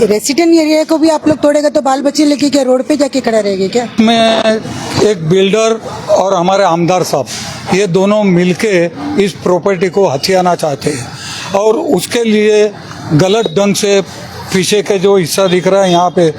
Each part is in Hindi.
रेसिडेंट एरिया को भी आप लोग तोड़ेगा तो बाल बच्चे लेके क्या रोड पे जाके खड़ा रहेगा क्या? में एक बिल्डर और हमारे आमदार साहब ये दोनों मिलके इस प्रॉपर्टी को हथियाना चाहते हैं और उसके लिए गलत ढंग से पीछे के जो हिस्सा दिख रहा है यहाँ पे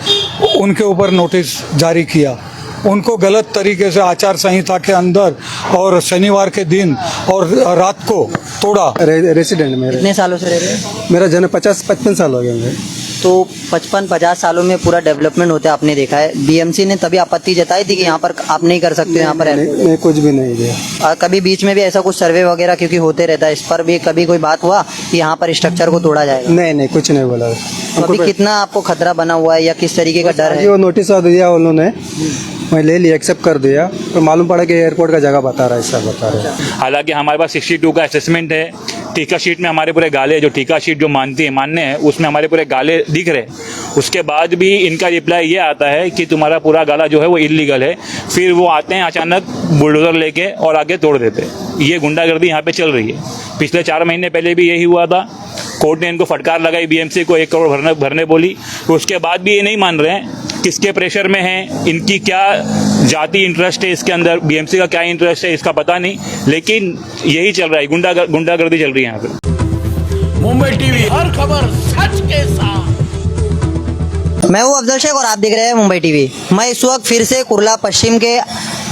उनके ऊपर नोटिस जारी किया। उनको गलत तरीके से आचार संहिता के अंदर और शनिवार के दिन और रात को तोड़ा। रेसिडेंट मेरे कितने सालों से रह रहे हैं? मेरा जन्म 50-55 साल हो गया मुझे। तो 55-50 सालों में पूरा डेवलपमेंट होता है आपने देखा है। बीएमसी ने तभी आपत्ति जताई थी कि यहाँ पर आप नहीं कर सकते हो, यहाँ पर नहीं, कुछ भी नहीं दिया। कभी बीच में भी ऐसा कुछ सर्वे वगैरह क्योंकि होते रहता है, इस पर भी कभी कोई बात हुआ कि यहाँ पर स्ट्रक्चर को तोड़ा जाएगा? नहीं, कुछ नहीं बोला। तो अभी कितना आपको खतरा बना हुआ है या किस तरीके का डर है? वो नोटिस दिया उन्होंने, मैं ले लिया, एक्सेप्ट कर दिया, तो मालूम पड़ा कि एयरपोर्ट का जगह बता रहा है, सब बता रहा है। हालांकि हमारे पास 62 का असेसमेंट है, टीका शीट में हमारे पूरे गाले, जो टीका शीट जो मान्य है उसमें हमारे पूरे गाले दिख रहे। उसके बाद भी इनका रिप्लाई ये आता है कि तुम्हारा पूरा गाला जो है वो इलीगल है। फिर वो आते हैं अचानक बुलडोजर लेके और आगे तोड़ देते। ये गुंडागर्दी यहाँ पे चल रही है। पिछले 4 महीने पहले भी यही हुआ था। कोर्ट ने इनको फटकार लगाई, बीएमसी को 1 करोड़ भरने बोली। उसके बाद भी ये नहीं मान रहे हैं। किसके प्रेशर में है, इनकी क्या जाति इंटरेस्ट है इसके अंदर, बीएमसी का क्या इंटरेस्ट है इसका पता नहीं, लेकिन यही चल रहा है, गुंडागर्दी चल रही है यहाँ पे। मुंबई टीवी, हर खबर सच के साथ। मैं हूँ अफजल शेख और आप देख रहे हैं मुंबई टीवी। मैं इस वक्त फिर से कुर्ला पश्चिम के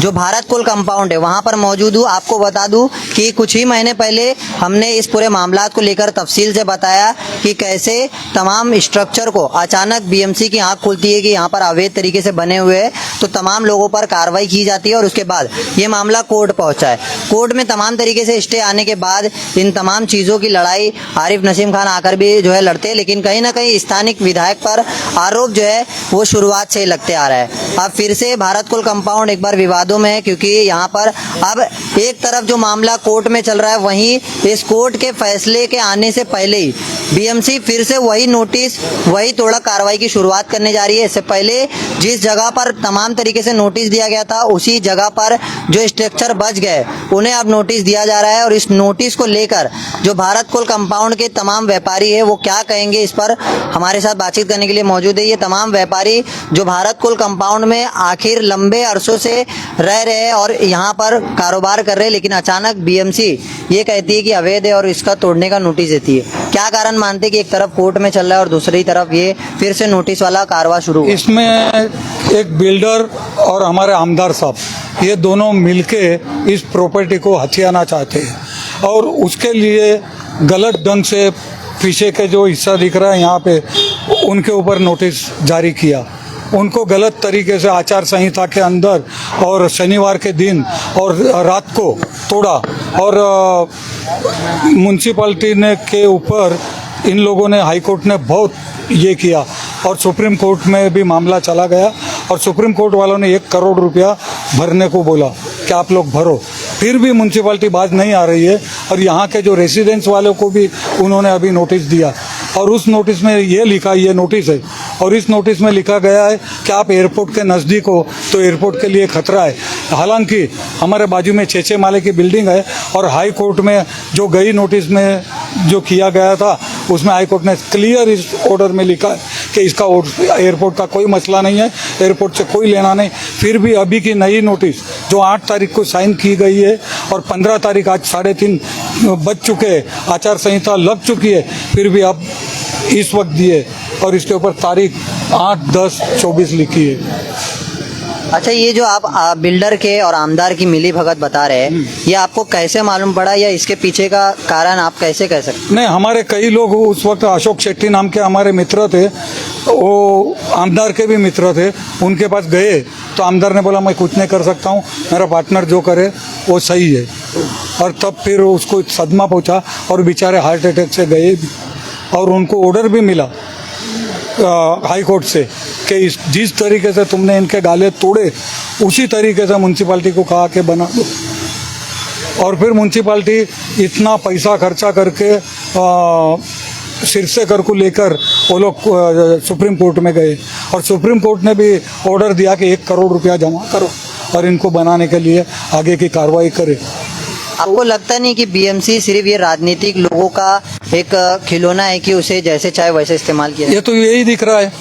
जो भारत कुल कंपाउंड है वहाँ पर मौजूद हूँ। आपको बता दूँ कि कुछ ही महीने पहले हमने इस पूरे मामलात को लेकर तफसील से बताया कि कैसे तमाम स्ट्रक्चर को अचानक बीएमसी की आंख खुलती है कि यहाँ पर अवैध तरीके से बने हुए हैं, तो तमाम लोगों पर कार्रवाई की जाती है और उसके बाद ये मामला कोर्ट पहुँचा है। कोर्ट में तमाम तरीके से स्टे आने के बाद इन तमाम चीज़ों की लड़ाई आरिफ नसीम खान आकर भी जो है लड़ते हैं, लेकिन कहीं ना कहीं स्थानिक विधायक पर आरोप जो है वो शुरुआत से ही लगते आ रहा है। अब फिर से भारत कुल कंपाउंड एक बार विवादों में है, क्योंकि यहाँ पर अब एक तरफ जो मामला कोर्ट में चल रहा है, वहीं इस कोर्ट के फैसले के आने से पहले ही बीएमसी फिर से वही नोटिस, वही तोड़ा कार्रवाई की शुरुआत करने जा रही है। इससे पहले जिस जगह पर तमाम तरीके से नोटिस दिया गया था, उसी जगह पर जो स्ट्रक्चर बच गए उन्हें अब नोटिस दिया जा रहा है। और इस नोटिस को लेकर जो भारत कुल कंपाउंड के तमाम व्यापारी है वो क्या कहेंगे, इस पर हमारे साथ बातचीत करने के लिए मौजूद है ये तमाम व्यापारी जो भारत कुल कंपाउंड में आखिर लंबे अरसों से रह रहे हैं और यहाँ पर कारोबार कर रहे हैं, लेकिन अचानक बीएमसी ये कहती है कि अवैध है और इसका तोड़ने का नोटिस देती है। क्या कारण मानते हैं कि एक तरफ कोर्ट में चल रहा है और दूसरी तरफ ये फिर से नोटिस वाला कार्रवाई शुरू हुआ? इसमें एक बिल्डर और हमारे आमदार साहब ये दोनों मिलके इस प्रॉपर्टी को हथियाना चाहते हैं और उसके लिए गलत ढंग से पीछे के जो हिस्सा दिख रहा है यहाँ पे उनके ऊपर नोटिस जारी किया। उनको गलत तरीके से आचार संहिता के अंदर और शनिवार के दिन और रात को तोड़ा और म्यूनसिपैलिटी ने के ऊपर इन लोगों ने, हाई कोर्ट ने बहुत ये किया और सुप्रीम कोर्ट में भी मामला चला गया और सुप्रीम कोर्ट वालों ने 1 करोड़ रुपया भरने को बोला कि आप लोग भरो। फिर भी म्यूनसिपैलिटी बाज नहीं आ रही है और यहाँ के जो रेसिडेंट्स वालों को भी उन्होंने अभी नोटिस दिया और उस नोटिस में ये लिखा, ये नोटिस है और इस नोटिस में लिखा गया है कि आप एयरपोर्ट के नज़दीक हो तो एयरपोर्ट के लिए खतरा है। हालांकि हमारे बाजू में 6 माले की बिल्डिंग है और हाई कोर्ट में जो गई नोटिस में जो किया गया था उसमें हाई कोर्ट ने क्लियर इस ऑर्डर में लिखा है कि इसका एयरपोर्ट का कोई मसला नहीं है, एयरपोर्ट से कोई लेना नहीं। फिर भी अभी की नई नोटिस जो 8 तारीख को साइन की गई है और 15 तारीख आज 3:30 बज चुके, आचार संहिता लग चुकी है, फिर भी अब इस वक्त दिए और इसके ऊपर तारीख 8/10/24 लिखी है। अच्छा, ये जो आप बिल्डर के और आमदार की मिली भगत बता रहे हैं, ये आपको कैसे मालूम पड़ा या इसके पीछे का कारण आप कैसे कह सकते? नहीं, हमारे कई लोग उस वक्त अशोक शेट्टी नाम के हमारे मित्र थे, वो आमदार के भी मित्र थे, उनके पास गए तो आमदार ने बोला मैं कुछ नहीं कर सकता हूँ, मेरा पार्टनर जो करे वो सही है। और तब फिर उसको सदमा पहुँचा और बेचारे हार्ट अटैक से गए और उनको ऑर्डर भी मिला हाई कोर्ट से कि जिस तरीके से तुमने इनके गाले तोड़े उसी तरीके से म्यूनसिपैलिटी को कहा कि बना दो। और फिर म्यूनसिपैलिटी इतना पैसा खर्चा करके सिरसे को लेकर वो लोग सुप्रीम कोर्ट में गए और सुप्रीम कोर्ट ने भी ऑर्डर दिया कि 1 करोड़ रुपया जमा करो और इनको बनाने के लिए आगे की कार्रवाई करे। आपको लगता नहीं कि बीएमसी सिर्फ ये राजनीतिक लोगों का एक खिलौना है कि उसे जैसे चाहे वैसे इस्तेमाल किया ये तो यही दिख रहा है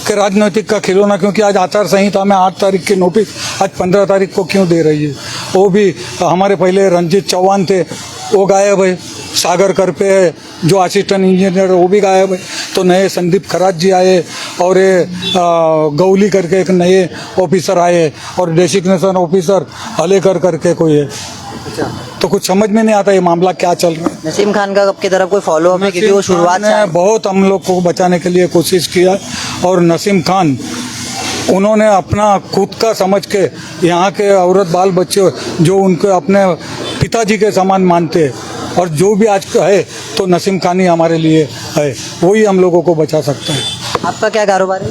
कि राजनीतिक का खिलौना, क्योंकि आज आचार संहिता में 8 तारीख की नोटिस आज 15 तारीख को क्यों दे रही है? वो भी हमारे पहले रंजीत चौहान थे, वो गायब है। सागर करपे है जो असिस्टेंट इंजीनियर, वो भी गायब है। तो नए संदीप खराज जी आए और ये गौली करके एक नए ऑफिसर आए और डेसिग्नेशन ऑफिसर हलेकर करके कोई है। तो कुछ समझ में नहीं आता ये मामला क्या चल रहा है। नसीम खान का आपकी तरफ कोई फॉलो अप है क्योंकि वो शुरुआत से ने बहुत हम लोग को बचाने के लिए कोशिश किया और नसीम खान उन्होंने अपना खुद का समझ के यहाँ के औरत बाल बच्चे जो उनको अपने पिताजी के समान मानते हैं और जो भी आज है तो नसीम खान ही हमारे लिए है, वही हम लोगों को बचा सकता है। आपका क्या कारोबार है?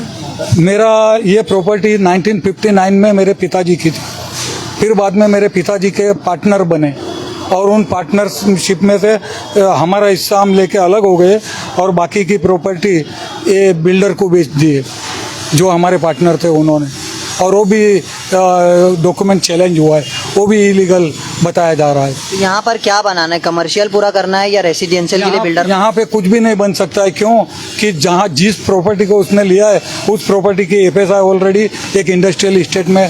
मेरा ये प्रॉपर्टी 1959 में मेरे पिताजी की थी, फिर बाद में मेरे पिताजी के पार्टनर बने और उन पार्टनरशिप में से हमारा हिस्सा हम लेके अलग हो गए और बाकी की प्रॉपर्टी ये बिल्डर को बेच दिए जो हमारे पार्टनर थे उन्होंने, और वो भी डॉक्यूमेंट चैलेंज हुआ है, वो भी इलीगल बताया जा रहा है। तो यहाँ पर क्या बनाना है? कमर्शियल पूरा करना है या रेसिडेंशियल के लिए बिल्डर? यहाँ पे कुछ भी नहीं बन सकता है। क्यों कि जहाँ जिस प्रॉपर्टी को उसने लिया है उस प्रॉपर्टी की एफएसआई ऑलरेडी एक इंडस्ट्रियल इस्टेट में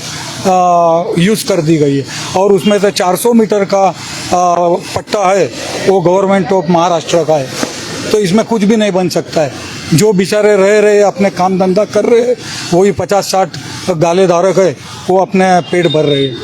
यूज़ कर दी गई है और उसमें से 400 मीटर का पट्टा है वो गवर्नमेंट ऑफ महाराष्ट्र का है। तो इसमें कुछ भी नहीं बन सकता है। जो बेचारे रह रहे अपने काम धंधा कर रहे हैं वही 50-60 गाले धारक है, वो अपने पेट भर रहे हैं।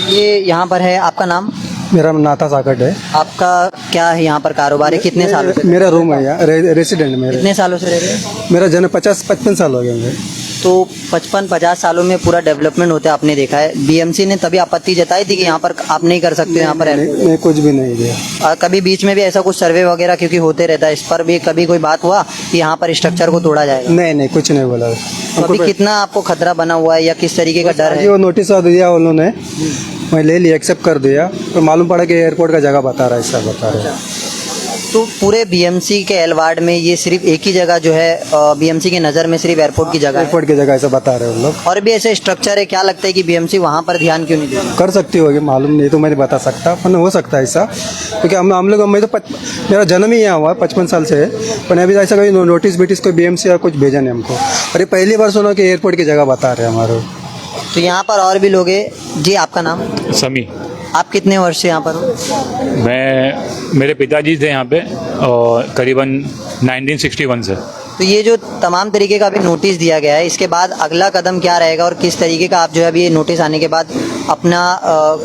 ये यहाँ पर है। आपका नाम? मेरा नाम नाथा साकट है। आपका क्या है यहाँ पर कारोबार है? कितने सालों से? मेरा रूम है यहाँ, रेसिडेंट मेरे। कितने सालों से रह रहे हैं? मेरा जन्म 50-55 साल हो गए होंगे। तो 55-50 सालों में पूरा डेवलपमेंट होते आपने देखा है। बीएमसी ने तभी आपत्ति जताई थी कि यहाँ पर आप नहीं कर सकते, यहाँ पर नहीं, कुछ भी नहीं दिया। कभी बीच में भी ऐसा कुछ सर्वे वगैरह क्योंकि होते रहता है, इस पर भी कभी कोई बात हुआ कि यहाँ पर स्ट्रक्चर को तोड़ा जाएगा? नहीं, कुछ नहीं बोला। तो अभी कितना आपको खतरा बना हुआ है या किस तरीके का डर है? वो नोटिस दिया उन्होंने, मैं ले लिया, एक्सेप्ट कर दिया, तो मालूम पड़ा कि एयरपोर्ट का जगह बता रहा है, ऐसा बता रहा है। तो पूरे बीएमसी के एलवार्ड में ये सिर्फ एक ही जगह जो है बीएमसी की नज़र में सिर्फ एयरपोर्ट की जगह है? एयरपोर्ट की जगह ऐसा बता रहे हैं उन लोग। और भी ऐसे स्ट्रक्चर है, क्या लगता है कि बीएमसी वहाँ पर ध्यान क्यों नहीं देती? कर सकती होगी, मालूम नहीं तो मैं नहीं बता सकता, पर हो सकता है ऐसा, क्योंकि हम लोग मेरा जन्म ही यहाँ हुआ 55 साल से है, पर अभी ऐसा कोई नोटिस बेटिस कोई बीएमसी या कुछ भेजा नहीं हमको। और ये पहली बार सुना कि एयरपोर्ट की जगह बता रहे हैं हमारे। तो यहाँ पर और भी लोग हैं। जी, आपका नाम? समी। आप कितने वर्ष से यहाँ पर हो? मेरे पिताजी थे यहाँ पे और करीबन 1961 से। तो ये जो तमाम तरीके का अभी नोटिस दिया गया है, इसके बाद अगला कदम क्या रहेगा और किस तरीके का आप जो है अभी ये नोटिस आने के बाद अपना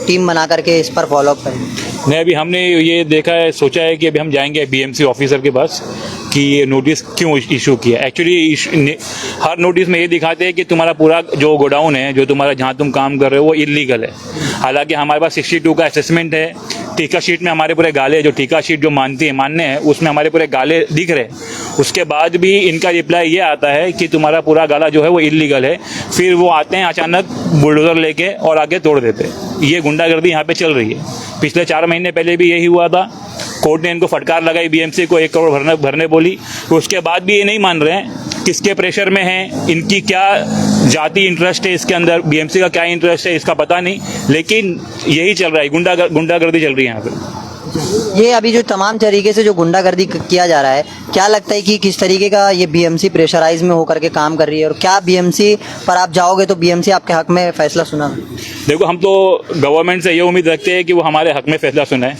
टीम बना करके इस पर फॉलोअप करेंगे? नहीं, अभी हमने ये देखा है, सोचा है कि अभी हम जाएंगे बीएमसी ऑफिसर के पास कि ये नोटिस क्यों इशू किया। एक्चुअली हर नोटिस में ये दिखाते हैं कि तुम्हारा पूरा जो गोडाउन है, जो तुम्हारा जहाँ तुम काम कर रहे हो वो इलीगल है। हालांकि हमारे पास 62 का असेसमेंट है, टीका शीट में हमारे पूरे गाले, जो टीका शीट जो मान्य है उसमें हमारे पूरे गाले दिख रहे। उसके बाद भी इनका रिप्लाई ये आता है कि तुम्हारा पूरा गाला जो है वो इलीगल है। फिर वो आते हैं अचानक बुलडोजर लेके और आगे तोड़ देते। ये गुंडागर्दी यहाँ पे चल रही है। पिछले 4 महीने पहले भी यही हुआ था। कोर्ट ने इनको फटकार लगाई, बीएमसी को 1 करोड़ भरने बोली। तो उसके बाद भी ये नहीं मान रहे हैं। किसके प्रेशर में है, इनकी क्या जाति इंटरेस्ट है इसके अंदर, बीएमसी का क्या इंटरेस्ट है इसका पता नहीं, लेकिन यही चल रहा है, गुंडागर्दी चल रही है यहाँ पे। ये अभी जो तमाम तरीके से जो गुंडागर्दी किया जा रहा है, क्या लगता है कि किस तरीके का ये बीएमसी प्रेशराइज में होकर के काम कर रही है और क्या बीएमसी पर आप जाओगे तो बीएमसी आपके हक में फैसला सुना? देखो, हम तो गवर्नमेंट से ये उम्मीद रखते हैं कि वो हमारे हक में फैसला सुनाए,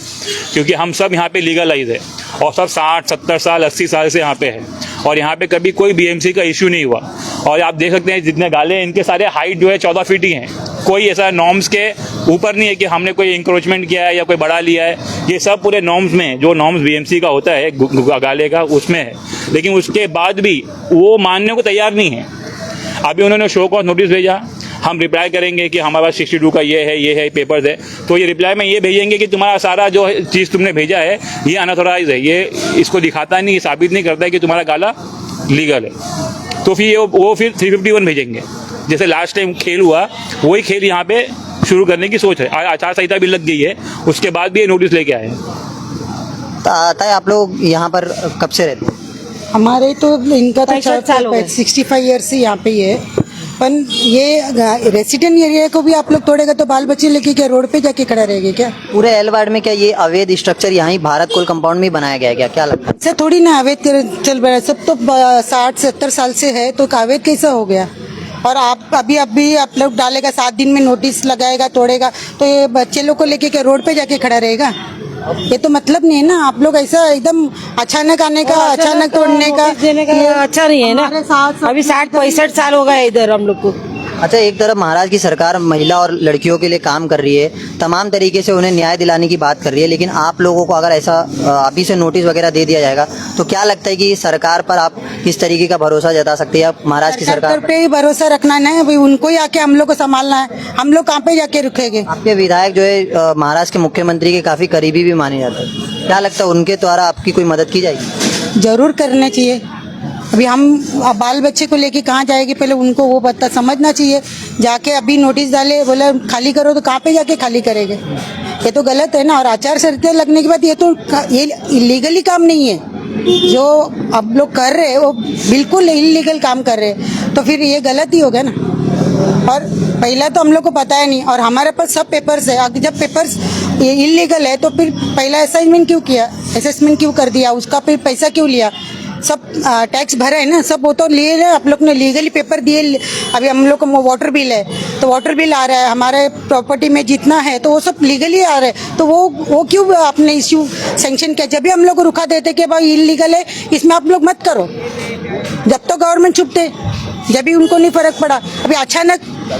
क्योंकि हम सब यहाँ पे लीगलाइज है और सब 60-70 साल 80 साल से यहाँ पे है और यहाँ पे कभी कोई बीएमसी का इशू नहीं हुआ। और आप देख सकते हैं जितने गाले हैं इनके सारे हाइट जो है 14 फीट ही हैं। कोई ऐसा नॉर्म्स के ऊपर नहीं है कि हमने कोई इंक्रोचमेंट किया है या कोई बढ़ा लिया है। ये सब पूरे नॉर्म्स में, जो नॉर्म्स बीएमसी का होता है गाले का, उसमें है। लेकिन उसके बाद भी वो मानने को तैयार नहीं है। अभी उन्होंने शो कॉज नोटिस भेजा, हम रिप्लाई करेंगे कि हमारे पास 62 का ये है पेपर्स है। तो ये रिप्लाई में ये भेजेंगे कि तुम्हारा सारा जो चीज़ तुमने भेजा है ये अनऑथोराइज है, ये इसको दिखाता नहीं, ये साबित नहीं करता है कि तुम्हारा गाला लीगल है। तो फिर वो फिर 351 भेजेंगे। जैसे लास्ट टाइम खेल हुआ, वही खेल यहाँ पे शुरू करने की सोच है। आचार संहिता भी लग गई है, उसके बाद भी ये नोटिस लेके आए हैं। ताई, आप लोग यहाँ पर कब से रहते हैं? हमारे तो इनका तो 65 साल हो गए। 65 ईयर्स से यहाँ पे ही है, अपन ये रेसिडेंट एरिया को भी आप लोग तोड़ेगा तो बाल बच्चे लेके क्या रोड पे जाके खड़ा रहेगा क्या? पूरे एल वार्ड में क्या ये अवैध स्ट्रक्चर यहाँ भारत कोल कंपाउंड में बनाया गया है क्या लगता है? सर थोड़ी ना अवैध चल रहा है, सब तो 60-70 साल से है, तो अवैध कैसा हो गया? और आप अभी आप लोग डालेगा 7 दिन में नोटिस लगाएगा, तोड़ेगा, तो ये बच्चे लोग को लेके क्या रोड पे जाके खड़ा रहेगा? ये तो मतलब नहीं है ना। आप लोग ऐसा एकदम अचानक आने का, अचानक तोड़ने का, देने का अच्छा नहीं है ना। अभी 60-65 साल हो गए इधर हम लोग को। अच्छा, एक तरफ महाराष्ट्र की सरकार महिला और लड़कियों के लिए काम कर रही है, तमाम तरीके से उन्हें न्याय दिलाने की बात कर रही है, लेकिन आप लोगों को अगर ऐसा अभी से नोटिस वगैरह दे दिया जाएगा तो क्या लगता है कि सरकार पर आप किस तरीके का भरोसा जता सकते हैं? आप महाराष्ट्र की सरकार पे ही भरोसा रखना नहीं है, उनको ही आके हम लोग को संभालना है। हम लोग कहाँ पे जाके रुकेंगे? आपके विधायक जो है महाराष्ट्र के मुख्यमंत्री के काफी करीबी भी माने जाते हैं, क्या लगता है उनके द्वारा आपकी कोई मदद की जाएगी? जरूर करना चाहिए। अभी हम बाल बच्चे को लेके कहाँ जाएंगे, पहले उनको वो समझना चाहिए। जाके अभी नोटिस डाले, बोला खाली करो, तो कहाँ पे जाके खाली करेंगे? ये तो गलत है ना। और आचार संहिता लगने के बाद ये इलीगली काम नहीं है, जो अब लोग कर रहे हैं वो बिल्कुल इलीगल काम कर रहे हैं, तो फिर ये गलत ही होगा ना। और पहला तो हम लोग को पता है नहीं, और हमारे पास सब पेपर्स है। जब पेपर्स ये इलीगल है तो फिर पहला असाइनमेंट क्यों किया, असेसमेंट क्यों कर दिया, उसका फिर पैसा क्यों लिया? सब टैक्स भरा है ना, सब वो तो लिए है। आप लोग ने लीगली पेपर दिए। अभी हम लोग को वाटर बिल है, तो वाटर बिल आ रहा है, हमारे प्रॉपर्टी में जितना है तो वो सब लीगली आ रहा है, तो वो क्यों आपने इश्यू सैंक्शन किया? जब भी हम लोग को रुका देते कि भाई इलीगल है, इसमें आप लोग मत करो। जब तो गवर्नमेंट चुप थे, जब भी उनको नहीं फर्क पड़ा। अभी अचानक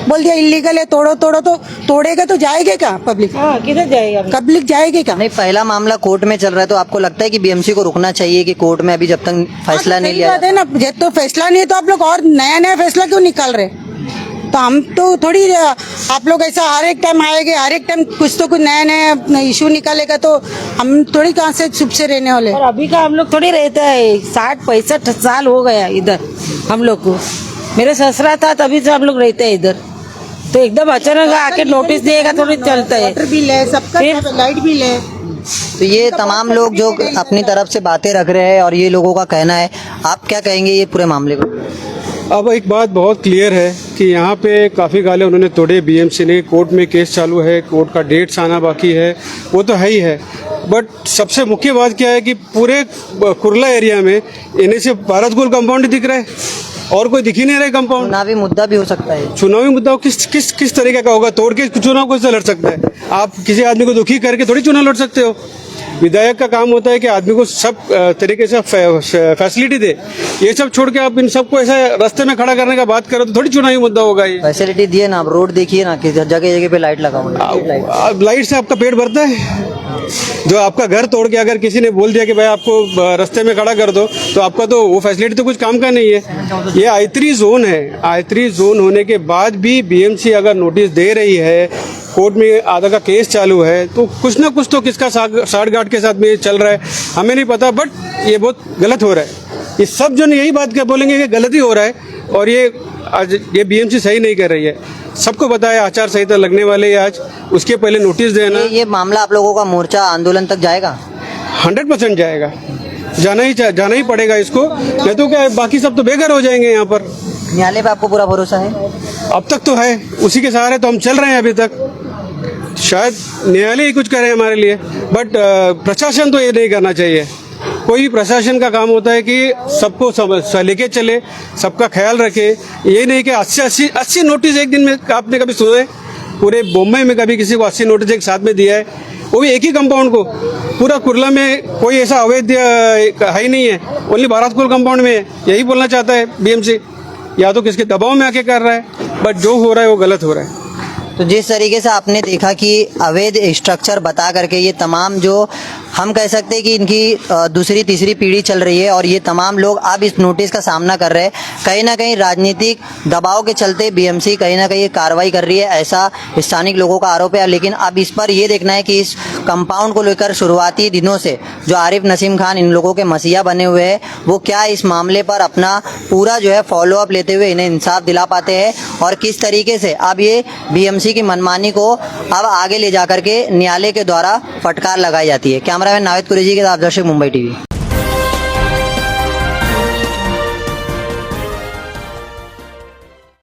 बोल दिया इलीगल है, तोड़ो, तो तोड़ेगा तो जाएगा क्या पब्लिक? किधर जाएगा? पब्लिक जाएगी क्या? नहीं, पहला मामला कोर्ट में चल रहा है, तो आपको लगता है कि बीएमसी को रुकना चाहिए कि कोर्ट में अभी जब तक फैसला नहीं लिया है ना? जब तो फैसला नहीं है तो आप लोग और नया फैसला क्यों निकाल रहे? तो हम तो थोड़ी, आप लोग ऐसा हर एक टाइम आएंगे, हर एक टाइम कुछ तो कुछ नया इशू निकालेगा, तो हम थोड़ी कहाँ से चुप से रहने वाले? और अभी का हम लोग थोड़ी रहता है, 60-65 साल हो गया इधर हम लोग को। मेरे ससुरा था तभी से हम लोग रहते हैं इधर, तो एकदम अचानक आके नोटिस देगा थोड़ी चलता है। वाटर बिल है, सबका लाइट बिल है। तो ये तमाम लोग जो अपनी तरफ से बातें रख रहे हैं और ये लोगों का कहना है, आप क्या कहेंगे ये पूरे मामले को? अब एक बात बहुत क्लियर है कि यहाँ पे काफ़ी गाले उन्होंने तोड़े बीएमसी ने। कोर्ट में केस चालू है, कोर्ट का डेट्स आना बाकी है, वो तो है ही है। बट सबसे मुख्य बात क्या है कि पूरे कुर्ला एरिया में इन्हें से भारत गोल कंपाउंड दिख रहा है और कोई दिख ही नहीं रहा है कंपाउंड। चुनावी मुद्दा भी हो सकता है। चुनावी मुद्दा किस तरीके का होगा? तोड़ के चुनाव कैसे लड़ सकता है? आप किसी आदमी को दुखी करके थोड़ी चुनाव लड़ सकते हो। विधायक का काम होता है कि आदमी को सब तरीके से फैसिलिटी दे। ये सब छोड़ के आप इन सबको ऐसा रास्ते में खड़ा करने का बात करो तो थोड़ी चुनावी मुद्दा होगा ये। फैसिलिटी दिए ना, आप रोड देखिए ना कि जगह जगह पे लाइट लगा हुआ है। लाइट से आपका पेट भरता है? जो आपका घर तोड़ के अगर किसी ने बोल दिया कि भाई आपको रास्ते में खड़ा कर दो, तो आपका तो वो फैसिलिटी तो कुछ काम का नहीं है। ये I3 जोन है। I3 जोन होने के बाद भी बीएमसी अगर नोटिस दे रही है, कोर्ट में आधा का केस चालू है, तो कुछ ना कुछ तो किसका साठगांठ के साथ में चल रहा है हमें नहीं पता, बट ये बहुत गलत हो रहा है। ये सब जन यही बात क्या बोलेंगे कि गलत ही हो रहा है, और ये बीएमसी सही नहीं कर रही है। सबको पता है आचार संहिता लगने वाले है आज, उसके पहले नोटिस देना। ये मामला आप लोगों का मोर्चा आंदोलन तक जाएगा? 100% जाएगा, जाना ही पड़ेगा इसको, नहीं तो क्या बाकी सब तो बेघर हो जाएंगे यहाँ पर। न्यायालय पे आपको पूरा भरोसा है? अब तक तो है, उसी के सहारे तो हम चल रहे हैं अभी तक। शायद न्यायालय ही कुछ करे हमारे लिए, बट प्रशासन तो ये नहीं करना चाहिए। कोई भी प्रशासन का काम होता है कि सबको लेके चले, सबका ख्याल रखे। ये नहीं कि 80 नोटिस एक दिन में। आपने कभी सुना है पूरे बॉम्बे में कभी किसी को 80 नोटिस एक साथ में दिया है, वो भी एक ही कंपाउंड को? पूरा कुर्ला में कोई ऐसा अवैध है ही नहीं है, ओनली भारत कोल कंपाउंड में है। यही बोलना चाहता है बीएमसी, या तो किसके दबाव में आके कर रहा है, बट जो हो रहा है वो गलत हो रहा है। तो जिस तरीके से आपने देखा कि अवैध स्ट्रक्चर बता करके ये तमाम जो हम कह सकते हैं कि इनकी दूसरी तीसरी पीढ़ी चल रही है, और ये तमाम लोग अब इस नोटिस का सामना कर रहे हैं। कहीं ना कहीं राजनीतिक दबाव के चलते बीएमसी कहीं ना कहीं ये कार्रवाई कर रही है, ऐसा स्थानिक लोगों का आरोप है। लेकिन अब इस पर ये देखना है कि इस कंपाउंड को लेकर शुरुआती दिनों से जो आरिफ नसीम खान इन लोगों के मसीहा बने हुए हैं, वो क्या इस मामले पर अपना पूरा जो है फॉलोअप लेते हुए इन्हें इंसाफ दिला पाते हैं, और किस तरीके से अब ये बीएमसी की मनमानी को अब आगे ले जाकर के न्यायालय के द्वारा फटकार लगाई जाती है। कैमरामैन नावेद कुरेजी के साथ दर्शक, मुंबई टीवी।